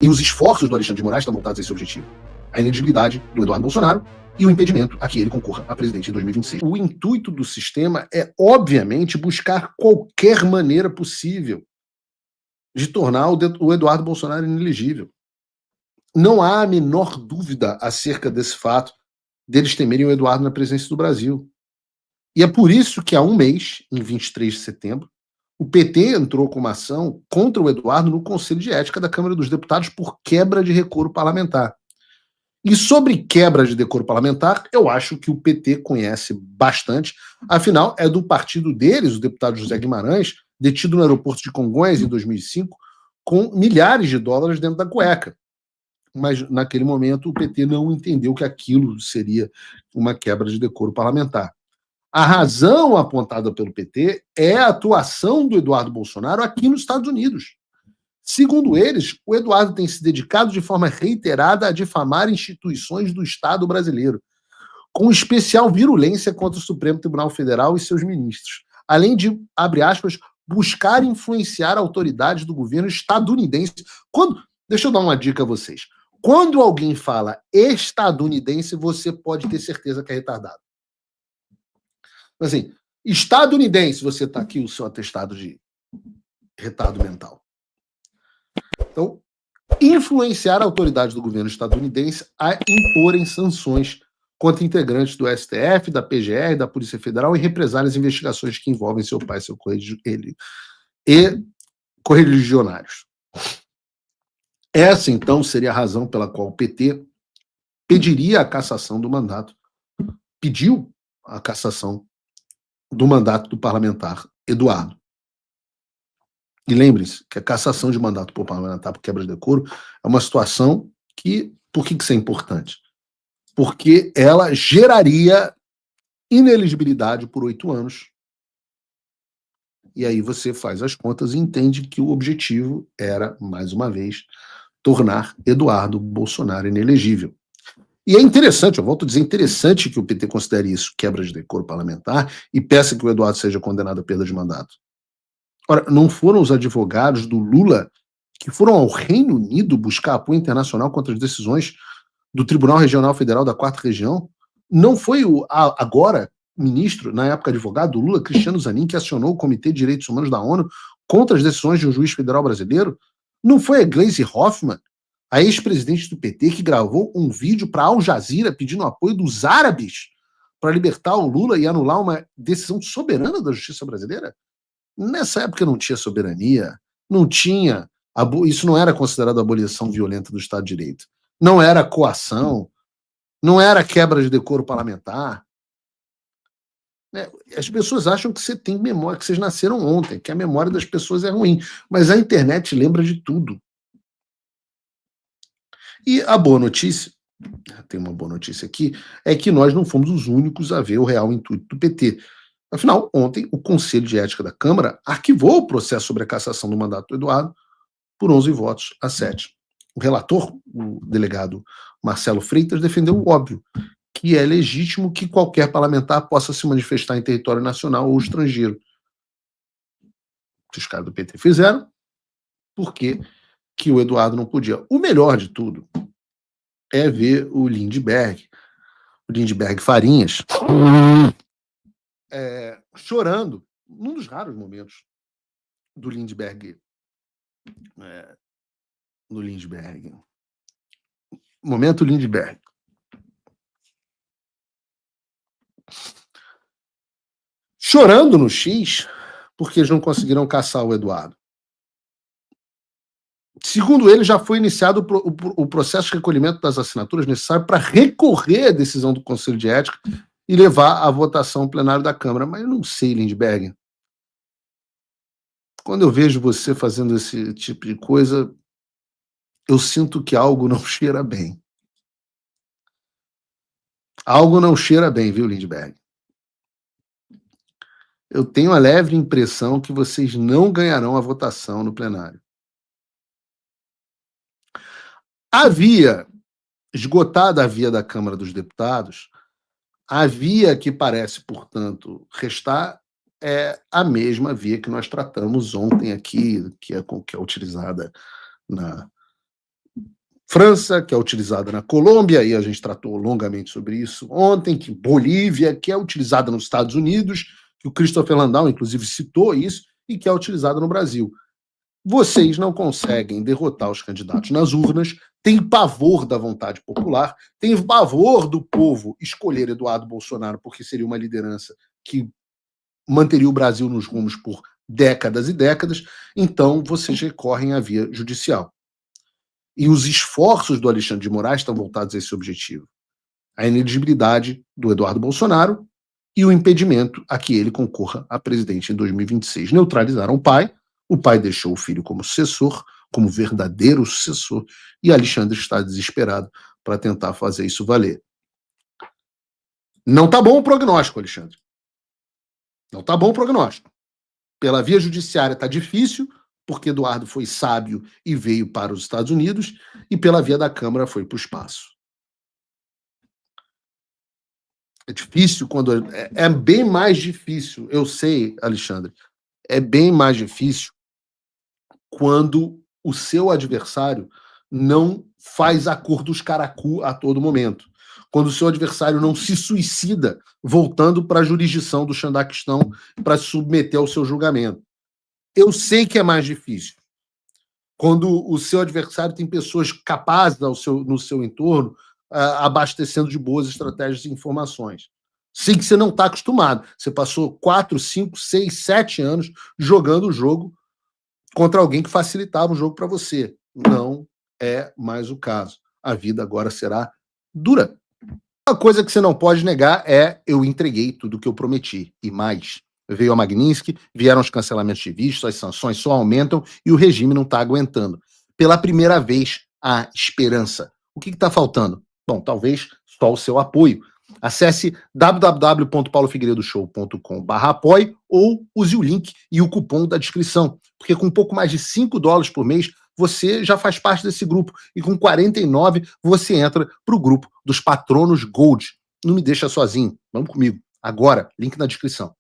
E os esforços do Alexandre de Moraes estão voltados a esse objetivo. A inelegibilidade do Eduardo Bolsonaro e o impedimento a que ele concorra a presidente em 2026. O intuito do sistema é, obviamente, buscar qualquer maneira possível de tornar o Eduardo Bolsonaro inelegível. Não há a menor dúvida acerca desse fato deles temerem o Eduardo na presidência do Brasil. E é por isso que há um mês, em 23 de setembro, o PT entrou com uma ação contra o Eduardo no Conselho de Ética da Câmara dos Deputados por quebra de decoro parlamentar. E sobre quebra de decoro parlamentar, eu acho que o PT conhece bastante. Afinal, é do partido deles, o deputado José Guimarães, detido no aeroporto de Congonhas em 2005, com milhares de dólares dentro da cueca. Mas, naquele momento, o PT não entendeu que aquilo seria uma quebra de decoro parlamentar. A razão apontada pelo PT é a atuação do Eduardo Bolsonaro aqui nos Estados Unidos. Segundo eles, o Eduardo tem se dedicado de forma reiterada a difamar instituições do Estado brasileiro, com especial virulência contra o Supremo Tribunal Federal e seus ministros, além de, abre aspas, buscar influenciar autoridades do governo estadunidense. Deixa eu dar uma dica a vocês. Quando alguém fala estadunidense, você pode ter certeza que é retardado. Assim, estadunidense, você está aqui o seu atestado de retardo mental. Então, influenciar a autoridade do governo estadunidense a imporem sanções contra integrantes do STF, da PGR, da Polícia Federal e represálias as investigações que envolvem seu pai, seu e correligionários. Essa, então, seria a razão pela qual o PT pediria a cassação do mandato, pediu a cassação do mandato do parlamentar Eduardo. E lembre-se que a cassação de mandato por parlamentar por quebra de decoro é uma situação que... Por que isso é importante? Porque ela geraria inelegibilidade por 8 anos. E aí você faz as contas e entende que o objetivo era, mais uma vez, tornar Eduardo Bolsonaro inelegível. E é interessante, eu volto a dizer, interessante que o PT considere isso quebra de decoro parlamentar e peça que o Eduardo seja condenado à perda de mandato. Ora, não foram os advogados do Lula que foram ao Reino Unido buscar apoio internacional contra as decisões do Tribunal Regional Federal da 4ª Região? Não foi o agora ministro, na época advogado do Lula, Cristiano Zanin, que acionou o Comitê de Direitos Humanos da ONU contra as decisões de um juiz federal brasileiro? Não foi a Gleisi Hoffmann, a ex-presidente do PT, que gravou um vídeo para Al Jazeera pedindo apoio dos árabes para libertar o Lula e anular uma decisão soberana da justiça brasileira? Nessa época não tinha soberania, não tinha... Isso não era considerado abolição violenta do Estado de Direito. Não era coação, não era quebra de decoro parlamentar. As pessoas acham que você tem memória, que vocês nasceram ontem, que a memória das pessoas é ruim. Mas a internet lembra de tudo. E a boa notícia, tem uma boa notícia aqui, é que nós não fomos os únicos a ver o real intuito do PT. Afinal, ontem, o Conselho de Ética da Câmara arquivou o processo sobre a cassação do mandato do Eduardo por 11 votos a 7. O relator, o delegado Marcelo Freitas, defendeu o óbvio, que é legítimo que qualquer parlamentar possa se manifestar em território nacional ou estrangeiro. Os caras do PT fizeram, porque que o Eduardo não podia. O melhor de tudo é ver o Lindbergh Farinhas, chorando, num dos raros momentos do Lindbergh. Momento Lindbergh. Chorando no X, porque eles não conseguiram caçar o Eduardo. Segundo ele, já foi iniciado o processo de recolhimento das assinaturas necessário para recorrer à decisão do Conselho de Ética e levar à votação ao plenário da Câmara. Mas eu não sei, Lindbergh. Quando eu vejo você fazendo esse tipo de coisa, eu sinto que algo não cheira bem. Algo não cheira bem, viu, Lindbergh? Eu tenho a leve impressão que vocês não ganharão a votação no plenário. Esgotada a via da Câmara dos Deputados, a via que parece, portanto, restar é a mesma via que nós tratamos ontem aqui, que é utilizada França, que é utilizada na Colômbia, e a gente tratou longamente sobre isso ontem, que Bolívia, que é utilizada nos Estados Unidos, que o Christopher Landau, inclusive, citou isso, e que é utilizada no Brasil. Vocês não conseguem derrotar os candidatos nas urnas, têm pavor da vontade popular, têm pavor do povo escolher Eduardo Bolsonaro, porque seria uma liderança que manteria o Brasil nos rumos por décadas e décadas, então vocês recorrem à via judicial. E os esforços do Alexandre de Moraes estão voltados a esse objetivo. A inelegibilidade do Eduardo Bolsonaro e o impedimento a que ele concorra a presidente em 2026. Neutralizaram o pai deixou o filho como sucessor, como verdadeiro sucessor, e Alexandre está desesperado para tentar fazer isso valer. Não está bom o prognóstico, Alexandre. Não está bom o prognóstico. Pela via judiciária está difícil, porque Eduardo foi sábio e veio para os Estados Unidos, e pela via da Câmara foi para o espaço. É difícil quando... É bem mais difícil, eu sei, Alexandre, é bem mais difícil quando o seu adversário não faz acordos caracu a todo momento. Quando o seu adversário não se suicida voltando para a jurisdição do Xandaquistão para se submeter ao seu julgamento. Eu sei que é mais difícil. Quando o seu adversário tem pessoas capazes no seu entorno, abastecendo de boas estratégias e informações. Sei que você não está acostumado. Você passou 4, 5, 6, 7 anos jogando o jogo contra alguém que facilitava o jogo para você. Não é mais o caso. A vida agora será dura. Uma coisa que você não pode negar é: eu entreguei tudo o que eu prometi. E mais. Veio a Magnitsky, vieram os cancelamentos de visto, as sanções só aumentam e o regime não está aguentando. Pela primeira vez, há esperança. O que está faltando? Bom, talvez só o seu apoio. Acesse www.paulofigueiredoshow.com/apoie ou use o link e o cupom da descrição, porque com um pouco mais de $5 por mês você já faz parte desse grupo, e com 49 você entra para o grupo dos patronos Gold. Não me deixa sozinho, vamos comigo. Agora, link na descrição.